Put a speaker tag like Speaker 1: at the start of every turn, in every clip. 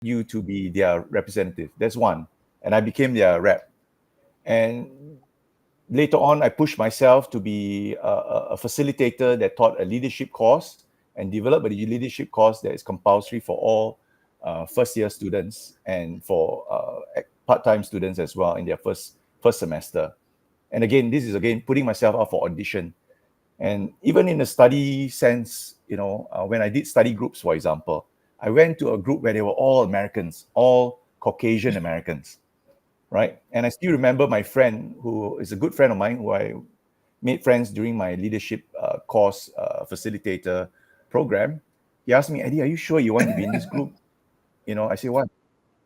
Speaker 1: you to be their representative. That's one. And I became their rep. And later on, I pushed myself to be a facilitator that taught a leadership course and developed a leadership course that is compulsory for all first-year students and for part-time students as well in their first semester. And again, this is again putting myself out for audition. And even in the study sense, when I did study groups, for example, I went to a group where they were all Americans, all Caucasian Americans, right? And I still remember my friend, who is a good friend of mine, who I made friends during my leadership course facilitator program. He asked me, Eddie, are you sure you want to be in this group? I say, what?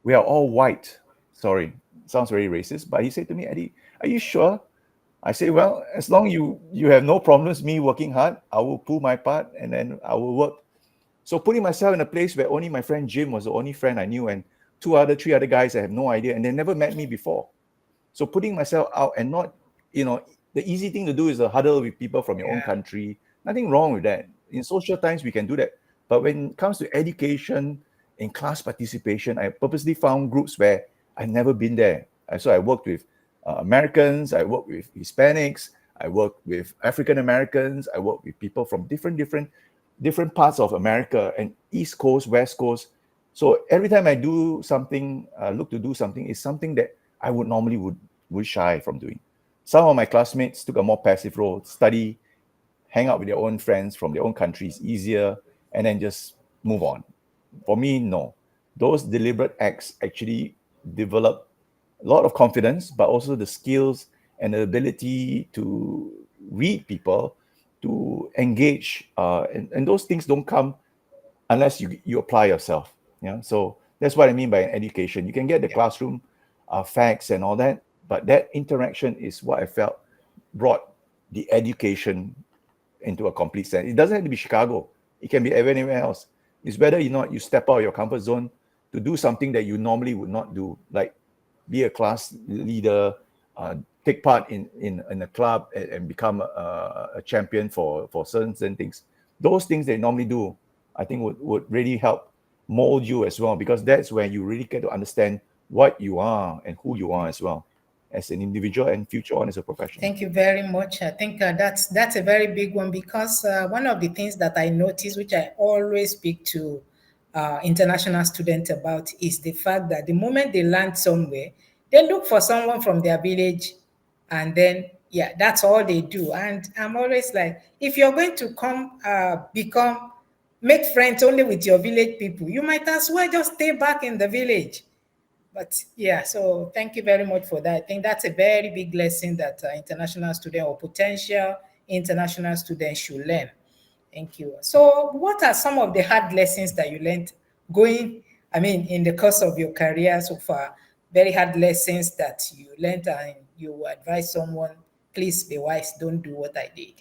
Speaker 1: We are all white. Sorry, sounds very racist. But he said to me, Eddie, are you sure? I say, well, as long you have no problems me working hard, I will pull my part and then I will work. So putting myself in a place where only my friend Jim was the only friend I knew, and three other guys I have no idea, and they never met me before. So putting myself out and not, the easy thing to do is to huddle with people from your own country. Nothing wrong with that. In social times, we can do that. But when it comes to education, in class participation, I purposely found groups where I've never been there. So I worked with Americans, I worked with Hispanics, I worked with African Americans, I worked with people from different parts of America, and East Coast, West Coast. So every time I do something, look to do something, is something that I would normally would shy from doing. Some of my classmates took a more passive role, study, hang out with their own friends from their own countries, easier, and then just move on. For me, no. Those deliberate acts actually develop a lot of confidence, but also the skills and the ability to read people, to engage, and those things don't come unless you apply yourself. Yeah, so that's what I mean by education. You can get the classroom facts and all that, but that interaction is what I felt brought the education into a complete sense. It doesn't have to be Chicago. It can be anywhere else. It's whether you step out of your comfort zone to do something that you normally would not do, like be a class leader, take part in a club, and become a champion for certain things. Those things they normally do, I think would really help mold you as well, because that's when you really get to understand what you are and who you are as well, as an individual and future on as a professional.
Speaker 2: Thank you very much. I think that's a very big one, because one of the things that I notice, which I always speak to international students about, is the fact that the moment they land somewhere, they look for someone from their village, and then yeah, that's all they do. And I'm always like, if you're going to come make friends only with your village people, you might as well just stay back in the village. But yeah, so thank you very much for that. I think that's a very big lesson that international student or potential international students should learn. Thank you. So, what are some of the hard lessons that you learned in the course of your career so far? Very hard lessons that you learned, and you advise someone, please be wise, don't do what I did.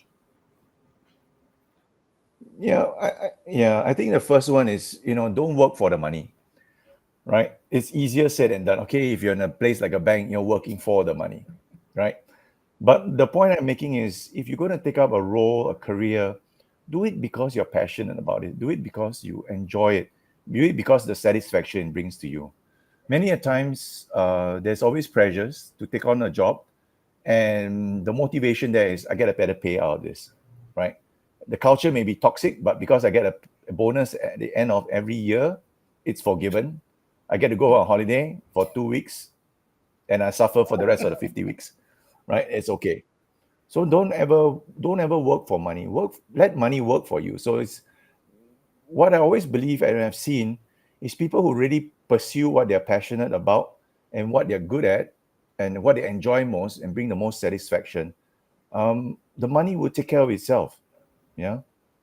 Speaker 1: I think the first one is, don't work for the money, right? It's easier said than done. Okay, if you're in a place like a bank, you're working for the money, right? But the point I'm making is, if you're going to take up a role, a career, do it because you're passionate about it. Do it because you enjoy it. Do it because the satisfaction it brings to you. Many a times, there's always pressures to take on a job, and the motivation there is, I get a better pay out of this, right? The culture may be toxic, but because I get a bonus at the end of every year, it's forgiven. I get to go on holiday for 2 weeks, and I suffer for the rest of the 50 weeks, right? It's okay. So don't ever work for money. Let money work for you. So it's what I always believe and I've seen is people who really pursue what they're passionate about and what they're good at and what they enjoy most and bring the most satisfaction. The money will take care of itself. Yeah.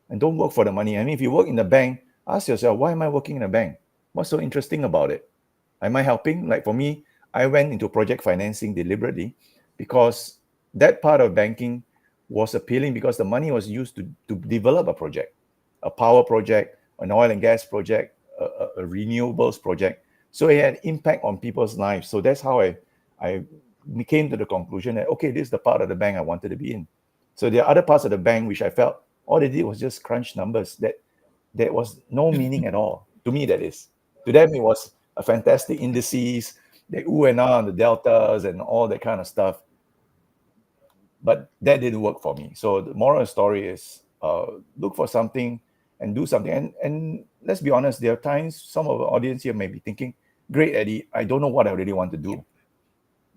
Speaker 1: And don't work for the money. I mean, if you work in the bank, ask yourself, why am I working in a bank? What's so interesting about it? Am I helping? Like for me, I went into project financing deliberately because that part of banking was appealing because the money was used to develop a project, a power project, an oil and gas project, a renewables project. So it had impact on people's lives. So that's how I came to the conclusion that, okay, this is the part of the bank I wanted to be in. So there are other parts of the bank which I felt all they did was just crunch numbers that was no meaning at all. To me, that is. To them, it was a fantastic indices, they ooh and ah on the deltas and all that kind of stuff. But that didn't work for me. So the moral of the story is look for something and do something. And let's be honest, there are times some of the audience here may be thinking, great, Eddie, I don't know what I really want to do.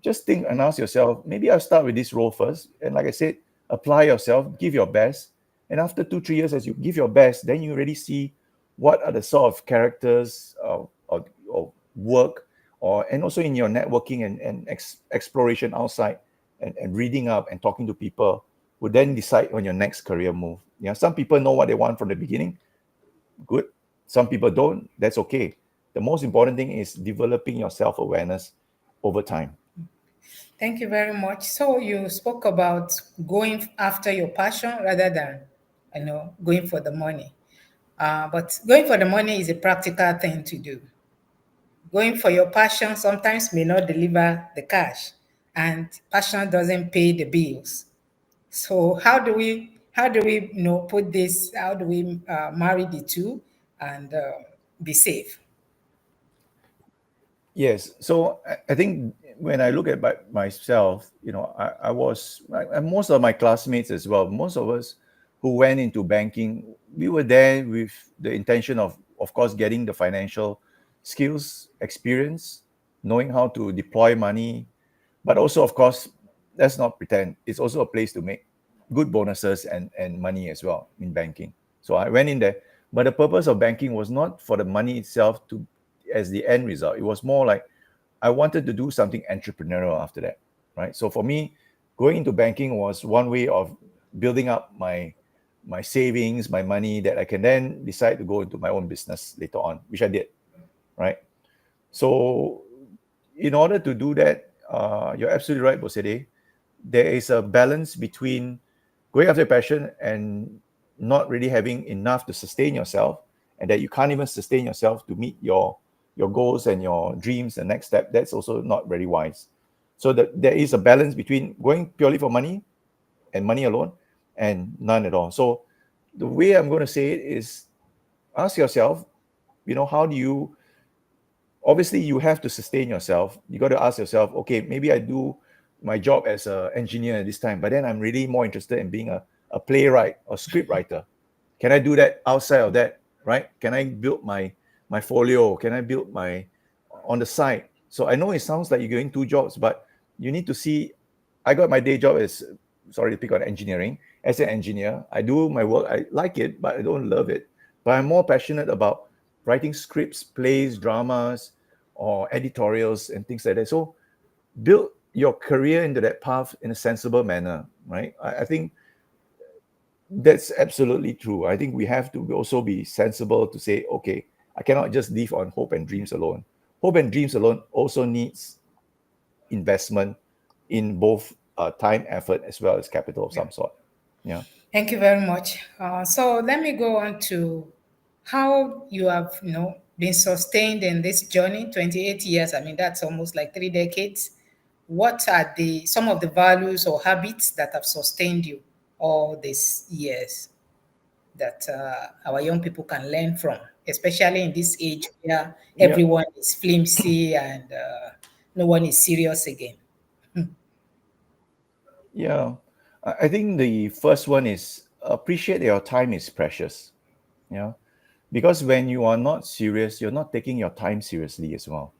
Speaker 1: Just think and ask yourself, maybe I'll start with this role first. And like I said, apply yourself, give your best. And after 2, 3 years, as you give your best, then you really see what are the sort of characters or work, and also in your networking and exploration outside and reading up and talking to people would then decide on your next career move. Yeah, some people know what they want from the beginning. Good. Some people don't. That's okay. The most important thing is developing your self-awareness over time.
Speaker 2: Thank you very much. So you spoke about going after your passion rather than, going for the money. But going for the money is a practical thing to do. Going for your passion sometimes may not deliver the cash, and passion doesn't pay the bills. So how do we put this? How do we marry the two and be safe?
Speaker 1: Yes. So I think when I look at myself, and most of my classmates as well, most of us who went into banking, we were there with the intention of course, getting the financial skills, experience, knowing how to deploy money, but also, of course, let's not pretend, it's also a place to make good bonuses and money as well in banking. So I went in there, but the purpose of banking was not for the money itself to as the end result. It was more like I wanted to do something entrepreneurial after that, right? So for me, going into banking was one way of building up my savings, my money that I can then decide to go into my own business later on, which I did, right? So in order to do that, you're absolutely right, Bosede. There is a balance between going after passion and not really having enough to sustain yourself, and that you can't even sustain yourself to meet your goals and your dreams. The next step, that's also not very wise. So that there is a balance between going purely for money and money alone, and none at all. So the way I'm going to say it is, ask yourself, how do you, obviously you have to sustain yourself. You got to ask yourself, okay, maybe I do my job as an engineer at this time, but then I'm really more interested in being a playwright or script writer. Can I do that outside of that, right? Can I build my folio? Can I build my on the side? So I know it sounds like you're doing two jobs, but you need to see, I got my day job as, sorry to pick on engineering. As an engineer, I do my work, I like it, but I don't love it. But I'm more passionate about writing scripts, plays, dramas, or editorials and things like that. So build your career into that path in a sensible manner, right? I think that's absolutely true. I think we have to also be sensible to say, okay, I cannot just live on hope and dreams alone. Hope and dreams alone also needs investment in both time, effort, as well as capital of some sort. Yeah.
Speaker 2: Thank you very much. So let me go on to how you have, been sustained in this journey, 28 years. I mean, that's almost like 3 decades. What are some of the values or habits that have sustained you all these years that our young people can learn from, especially in this age where
Speaker 1: Yeah.
Speaker 2: everyone is flimsy and no one is serious again?
Speaker 1: Yeah. I think the first one is appreciate that your time is precious. Yeah. Because when you are not serious, you're not taking your time seriously as well.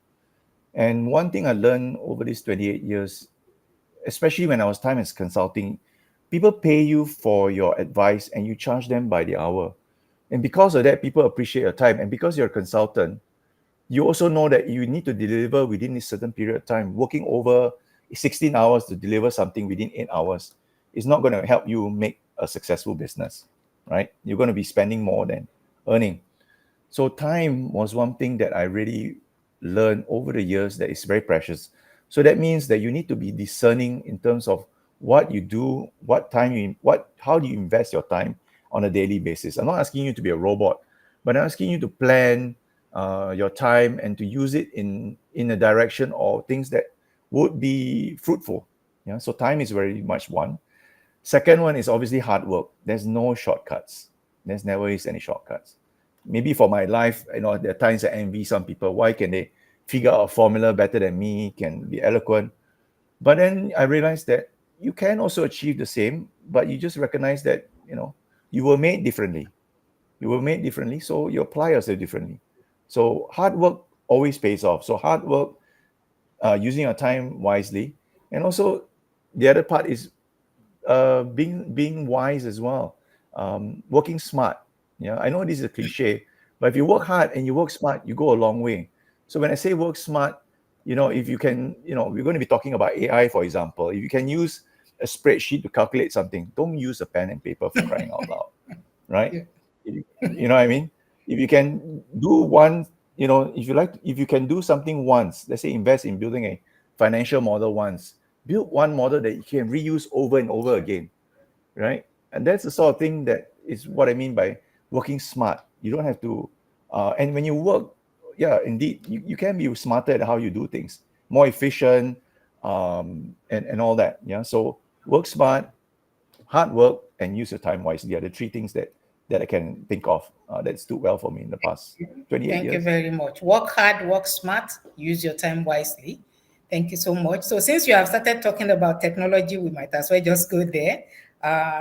Speaker 1: And one thing I learned over these 28 years, especially when I was time as consulting, people pay you for your advice and you charge them by the hour. And because of that, people appreciate your time. And because you're a consultant, you also know that you need to deliver within this certain period of time. Working over 16 hours to deliver something within 8 hours is not going to help you make a successful business, right? You're going to be spending more than earning. So time was one thing that I really learned over the years that is very precious. So that means that you need to be discerning in terms of what you do, how do you invest your time on a daily basis. I'm not asking you to be a robot, but I'm asking you to plan your time and to use it in a direction or things that would be fruitful. Yeah. So time is very much one. Second one is obviously hard work. There's no shortcuts. There's never is any shortcuts. Maybe for my life, there are times I envy some people. Why can they figure out a formula better than me, can be eloquent. But then I realized that you can also achieve the same, but you just recognize that, you were made differently. You were made differently, so you apply yourself differently. So hard work always pays off. So hard work, using your time wisely, and also the other part is being wise as well, working smart. Yeah, I know this is a cliche, but if you work hard and you work smart, you go a long way. So when I say work smart, if you can, we're going to be talking about AI, for example. If you can use a spreadsheet to calculate something, don't use a pen and paper, for crying out loud, right?
Speaker 2: Yeah.
Speaker 1: You know what I mean? If you can do one, if you can do something once, let's say invest in building a financial model once, build one model that you can reuse over and over again, right? And that's the sort of thing that is what I mean by working smart. You don't have to, and when you work, yeah, indeed, you can be smarter at how you do things, more efficient, and all that. Yeah. So work smart, hard work, and use your time wisely are the three things that I can think of that stood well for me in the past 28
Speaker 2: Thank you
Speaker 1: years.
Speaker 2: very much. Work hard, work smart, use your time wisely. Thank you so much. So, since you have started talking about technology, we might as well just go there.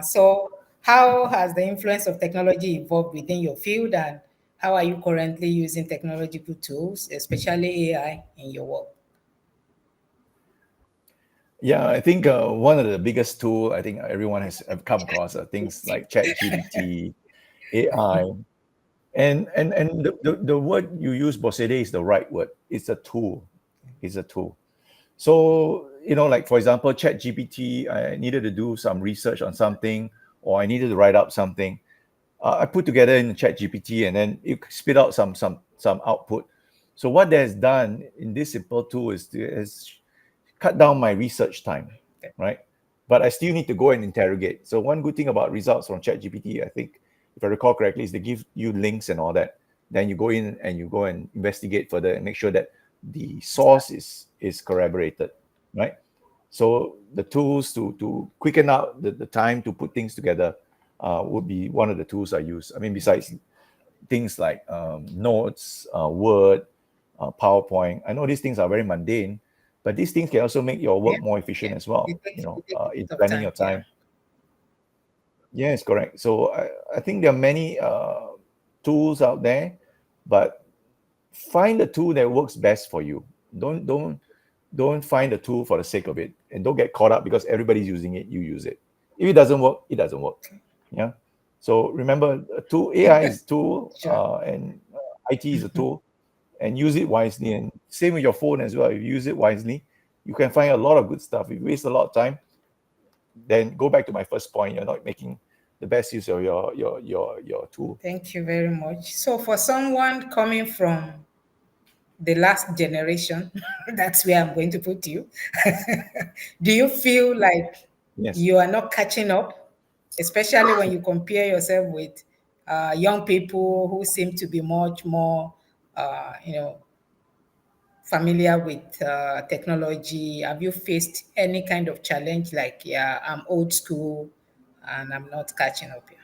Speaker 2: So, how has the influence of technology evolved within your field, and how are you currently using technological tools, especially AI, in your work?
Speaker 1: Yeah, I think one of the biggest tool I think everyone has have come across are things like ChatGPT, AI, and the word you use, Bosede, is the right word. It's a tool. It's a tool. So, like for example, ChatGPT, I needed to do some research on something, or I needed to write up something. I put together in ChatGPT, and then it spit out some output. So what that has done in this simple tool is cut down my research time, right? But I still need to go and interrogate. So one good thing about results from ChatGPT, I think, if I recall correctly, is they give you links and all that. Then you go in and you go and investigate further and make sure that the source is corroborated, right? So the tools to quicken out the time to put things together would be one of the tools I use. I mean, besides things like notes, Word, PowerPoint. I know these things are very mundane, but these things can also make your
Speaker 2: Yeah,
Speaker 1: work more efficient
Speaker 2: yeah.
Speaker 1: as well.
Speaker 2: It takes a
Speaker 1: In
Speaker 2: bit of
Speaker 1: planning your
Speaker 2: time. Yeah.
Speaker 1: time. Yes, correct. So I think there are many tools out there, but find the tool that works best for you. Don't find a tool for the sake of it, and don't get caught up because everybody's using it. You use it. If it doesn't work, it doesn't work. Yeah. So remember, a tool AI is a tool,
Speaker 2: Sure.
Speaker 1: and IT is a tool, and use it wisely. And same with your phone as well. If you use it wisely, you can find a lot of good stuff. If you waste a lot of time, then go back to my first point. You're not making the best use of your tool.
Speaker 2: Thank you very much. So, for someone coming from the last generation, that's where I'm going to put you. Do you feel like
Speaker 1: Yes.
Speaker 2: you are not catching up, especially when you compare yourself with young people who seem to be much more, you know, familiar with technology? Have you faced any kind of challenge like, yeah, I'm old school and I'm not catching up here?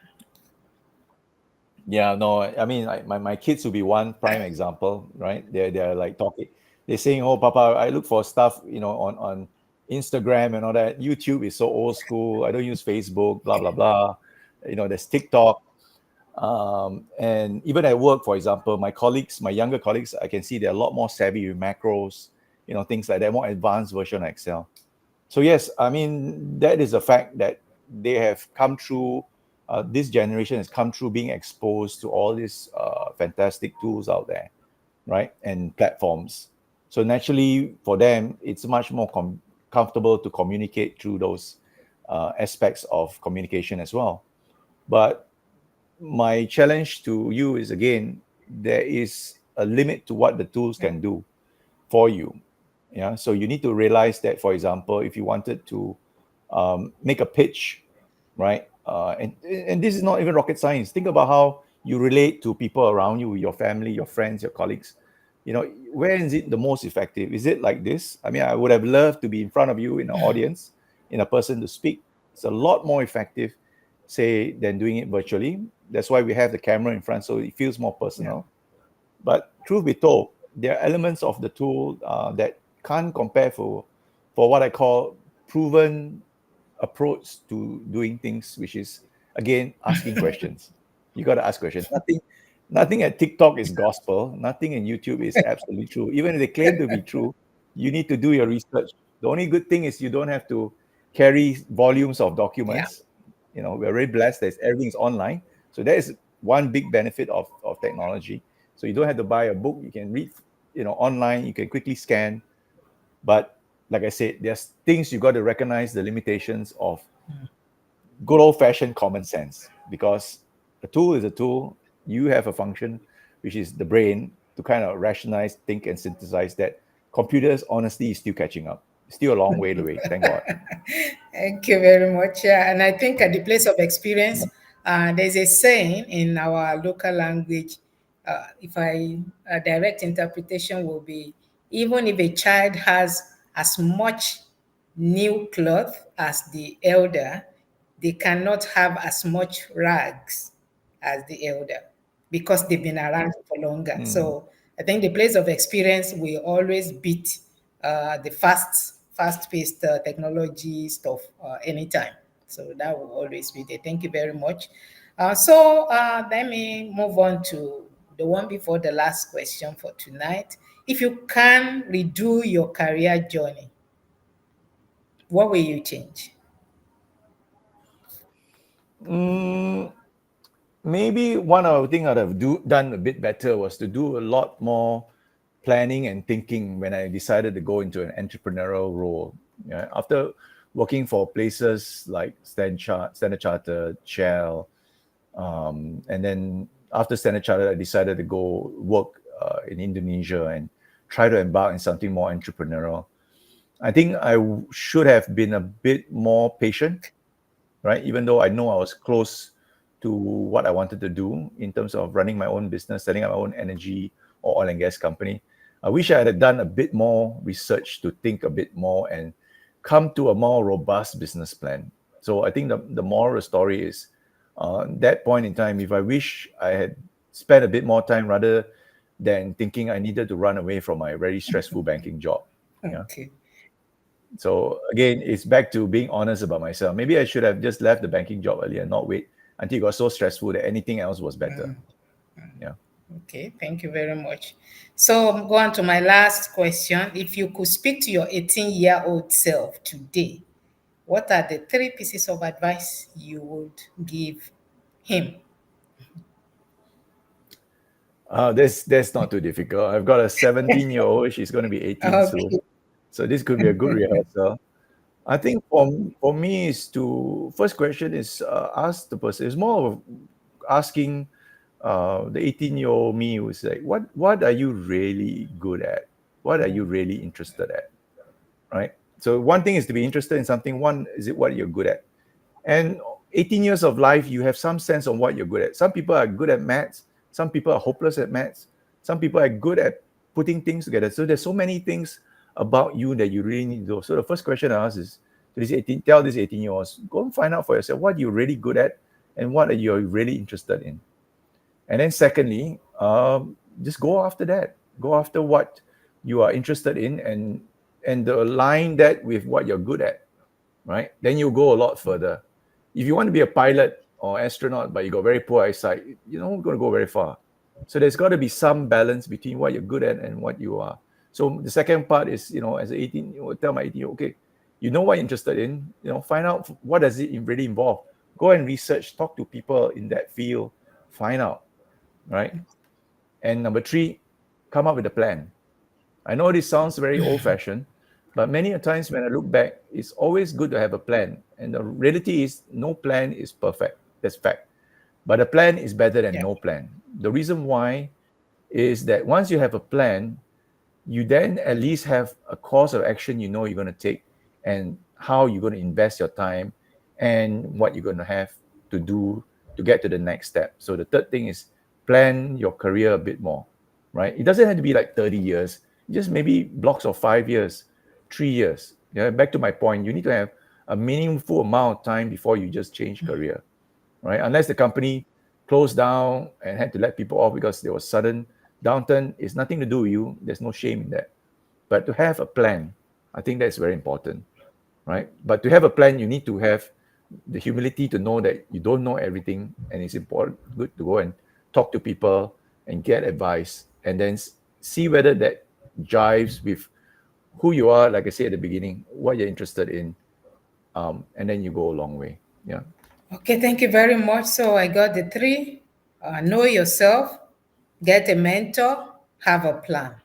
Speaker 1: Yeah, no, I mean, my kids will be one prime example, right? They're like talking, they're saying, "Oh, Papa, I look for stuff, on Instagram and all that. YouTube is so old school. I don't use Facebook, blah blah blah. There's TikTok, and even at work, for example, my younger colleagues, I can see they're a lot more savvy with macros, things like that, more advanced version of Excel. So yes, I mean that is a fact that they have come through. This generation has come through being exposed to all these fantastic tools out there, right, and platforms. So naturally, for them, it's much more comfortable to communicate through those aspects of communication as well. But my challenge to you is, again, there is a limit to what the tools
Speaker 2: Yeah.
Speaker 1: can do for you. Yeah, so you need to realize that, for example, if you wanted to make a pitch, right, and this is not even rocket science. Think about how you relate to people around you, your family, your friends, your colleagues. Where is it the most effective? Is it like this? I mean, I would have loved to be in front of you in an audience, in a person to speak. It's a lot more effective, say, than doing it virtually. That's why we have the camera in front, so it feels more
Speaker 2: Yeah.
Speaker 1: personal. But truth be told, there are elements of the tool that can't compare for what I call proven approach to doing things, which is again asking questions. You got to ask questions. Nothing at TikTok is gospel. Nothing in YouTube is absolutely true. Even if they claim to be true, you need to do your research. The only good thing is you don't have to carry volumes of
Speaker 2: Yeah.
Speaker 1: documents. We're very blessed that everything's online. So that is one big benefit of technology. So you don't have to buy a book. You can read, online. You can quickly scan. But like I said, there's things you got to recognize the limitations of good old fashioned common sense, because a tool is a tool. You have a function, which is the brain, to kind of rationalize, think, and synthesize that. Computers, honestly, is still catching up. Still a long way to wait. Thank God.
Speaker 2: Thank you very much. Yeah, and I think at the place of experience, there's a saying in our local language. If I direct interpretation will be, even if a child has as much new cloth as the elder, they cannot have as much rags as the elder because they've been around for longer.
Speaker 1: Mm.
Speaker 2: So I think the place of experience will always beat the fast-paced technology stuff anytime. So that will always be there. Thank you very much. Let me move on to the one before the last question for tonight. If you can redo your career journey, what will you change?
Speaker 1: Mm, maybe one of the things I'd have done a bit better was to do a lot more planning and thinking when I decided to go into an entrepreneurial role. Yeah, after working for places like Standard Chartered, Shell, and then after Standard Chartered, I decided to go work in Indonesia and try to embark in something more entrepreneurial. I think I should have been a bit more patient, right? Even though I know I was close to what I wanted to do in terms of running my own business, setting up my own energy or oil and gas company. I wish I had done a bit more research to think a bit more and come to a more robust business plan. So I think the moral of the story is, that point in time, if I wish I had spent a bit more time rather than thinking I needed to run away from my very stressful banking job. Yeah.
Speaker 2: Okay.
Speaker 1: So again, it's back to being honest about myself. Maybe I should have just left the banking job earlier, not wait until it got so stressful that anything else was better. Yeah.
Speaker 2: Okay, thank you very much. So, go on to my last question. If you could speak to your 18-year-old self today, what are the three pieces of advice you would give him?
Speaker 1: That's not too difficult. I've got a 17-year-old. She's going to be 18 soon.
Speaker 2: Okay.
Speaker 1: So this could be a good rehearsal. I think for me is to first question is ask the person. It's more of asking the 18-year-old me who's like, what are you really good at? What are you really interested at? Right. So one thing is to be interested in something. One is it what you're good at. And 18 years of life, you have some sense on what you're good at. Some people are good at maths. Some people are hopeless at maths. Some people are good at putting things together. So there's so many things about you that you really need to know. So the first question I ask is to tell this 18-year-olds, go and find out for yourself what you're really good at and what are you really interested in. And then secondly, just go after that. Go after what you are interested in and align that with what you're good at, right? Then you'll go a lot further. If you want to be a pilot or astronaut, but you got very poor eyesight, you're not going to go very far. So there's got to be some balance between what you're good at and what you are. So the second part is, as an 18, tell my 18, okay, you know what you're interested in, find out what does it really involve. Go and research, talk to people in that field, find out, right? And number three, come up with a plan. I know this sounds very old-fashioned, but many a times when I look back, it's always good to have a plan. And the reality is no plan is perfect. That's fact. But a plan is better than
Speaker 2: Yeah.
Speaker 1: no plan. The reason why is that once you have a plan, you then at least have a course of action you know you're going to take and how you're going to invest your time and what you're going to have to do to get to the next step. So the third thing is plan your career a bit more, right? It doesn't have to be like 30 years, just maybe blocks of 5 years, 3 years. Yeah, back to my point, you need to have a meaningful amount of time before you just change career, right? Unless the company closed down and had to let people off because there was sudden downturn is nothing to do with you. There's no shame in that. But to have a plan, I think that's very important, right? But to have a plan, you need to have the humility to know that you don't know everything, and it's important, good to go and talk to people and get advice, and then see whether that jives with who you are. Like I said at the beginning, what you're interested in, and then you go a long way. Yeah.
Speaker 2: Okay, thank you very much. So I got the three: know yourself, get a mentor, have a plan.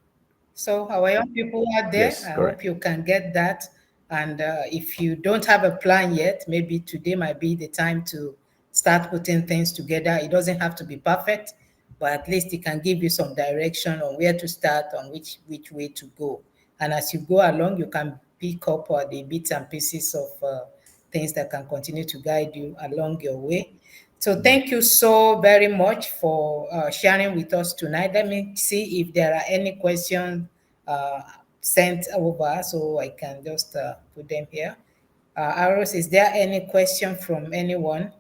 Speaker 2: So our young people out there,
Speaker 1: Yes.
Speaker 2: I
Speaker 1: Correct.
Speaker 2: hope you can get that. And if you don't have a plan yet, maybe today might be the time to start putting things together. It doesn't have to be perfect, but at least it can give you some direction on where to start, on which way to go. And as you go along, you can pick up the bits and pieces of things that can continue to guide you along your way. So
Speaker 1: Mm.
Speaker 2: thank you so very much for sharing with us tonight. Let me see if there are any questions uh, sent over so I can just put them here. Aros, is there any question from anyone?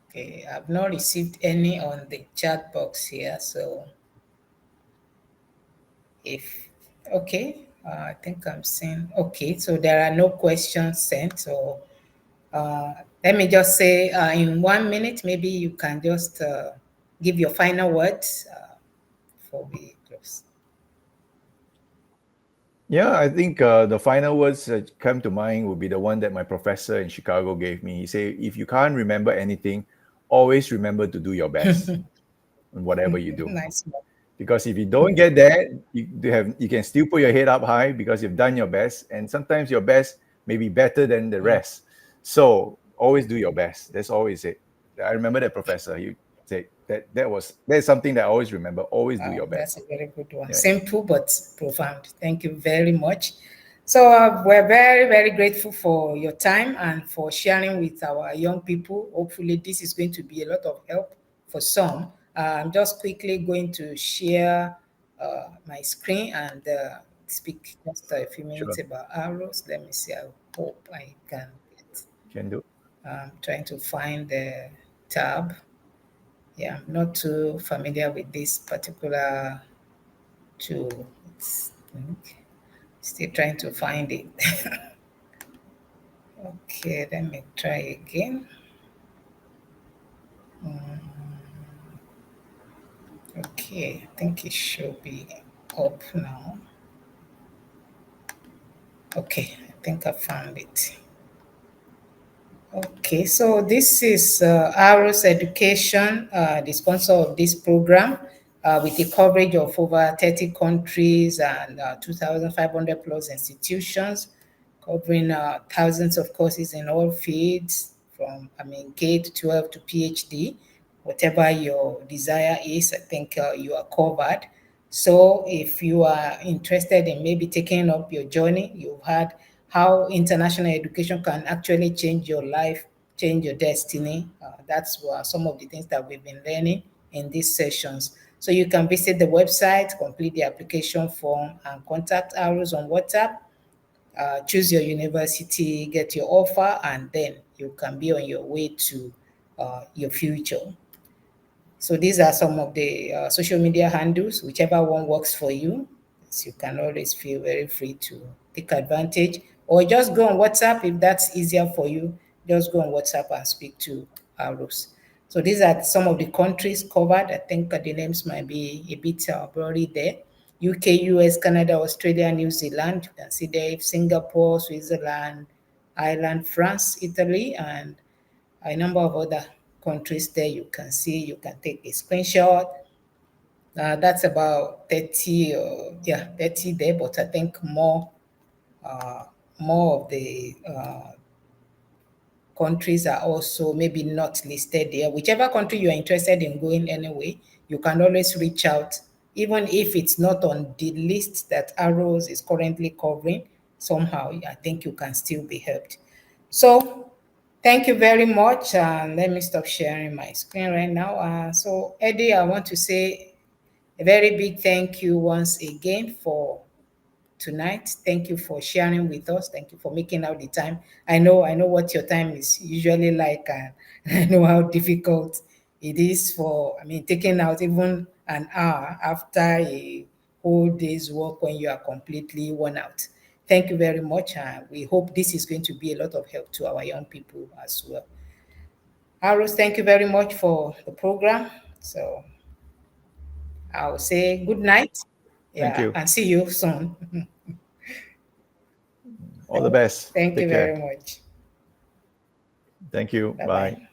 Speaker 2: Okay, I've not received any on the chat box here. So if, okay, I think I'm seeing, okay, so there are no questions sent. So let me just say in 1 minute, maybe you can just give your final words before we close.
Speaker 1: Yeah, I think the final words that come to mind would be the one that my professor in Chicago gave me. He said, if you can't remember anything, always remember to do your best in whatever you do.
Speaker 2: Nice one.
Speaker 1: Because if you don't get that, you can still put your head up high because you've done your best, and sometimes your best may be better than the rest. So always do your best. That's always it. I remember that professor. He said that's something that I always remember. Always do
Speaker 2: Wow,
Speaker 1: your
Speaker 2: that's
Speaker 1: best.
Speaker 2: a very good one.
Speaker 1: Yeah,
Speaker 2: Simple but profound. Thank you very much. So we're very, very grateful for your time and for sharing with our young people. Hopefully, this is going to be a lot of help for some. I'm just quickly going to share my screen and speak just a few minutes
Speaker 1: sure,
Speaker 2: about arrows. Let me see. I hope I can get.
Speaker 1: can do.
Speaker 2: I'm trying to find the tab. Yeah, I'm not too familiar with this particular tool. Okay, still trying to find it. Okay, let me try again. Okay, I think it should be up now. Okay, I think I found it. Okay, so this is Aros Education, the sponsor of this program, with a coverage of over 30 countries and 2,500 plus institutions, covering thousands of courses in all fields, from K to 12 to PhD. Whatever your desire is, I think you are covered. So if you are interested in maybe taking up your journey, you've had how international education can actually change your life, change your destiny. That's some of the things that we've been learning in these sessions. So you can visit the website, complete the application form, and contact Arrows on WhatsApp. Choose your university, get your offer, and then you can be on your way to your future. So these are some of the social media handles, whichever one works for you. So you can always feel very free to take advantage, or just go on WhatsApp if that's easier for you. Just go on WhatsApp and speak to Arrows. So these are some of the countries covered. I think the names might be a bit blurry there. UK, US, Canada, Australia, New Zealand. You can see there Singapore, Switzerland, Ireland, France, Italy, and a number of other countries there you can see. You can take a screenshot. That's about 30, 30 there, but I think uh, more of the countries are also maybe not listed there. Whichever country you are interested in going anyway, you can always reach out, even if it's not on the list that Arrows is currently covering. Somehow, I think you can still be helped. So, thank you very much. Let me stop sharing my screen right now. So, Eddie, I want to say a very big thank you once again for tonight. Thank you for sharing with us. Thank you for making out the time. I know what your time is usually like, and I know how difficult it is for, I mean, taking out even an hour after a whole day's work when you are completely worn out. Thank you very much. We hope this is going to be a lot of help to our young people as well. Arrows, thank you very much for the program. So I'll say good night.
Speaker 1: Thank
Speaker 2: Yeah,
Speaker 1: you.
Speaker 2: and see you soon.
Speaker 1: All the best.
Speaker 2: Thank you
Speaker 1: Take
Speaker 2: very
Speaker 1: care.
Speaker 2: much.
Speaker 1: Thank you.
Speaker 2: Bye
Speaker 1: Bye.
Speaker 2: bye.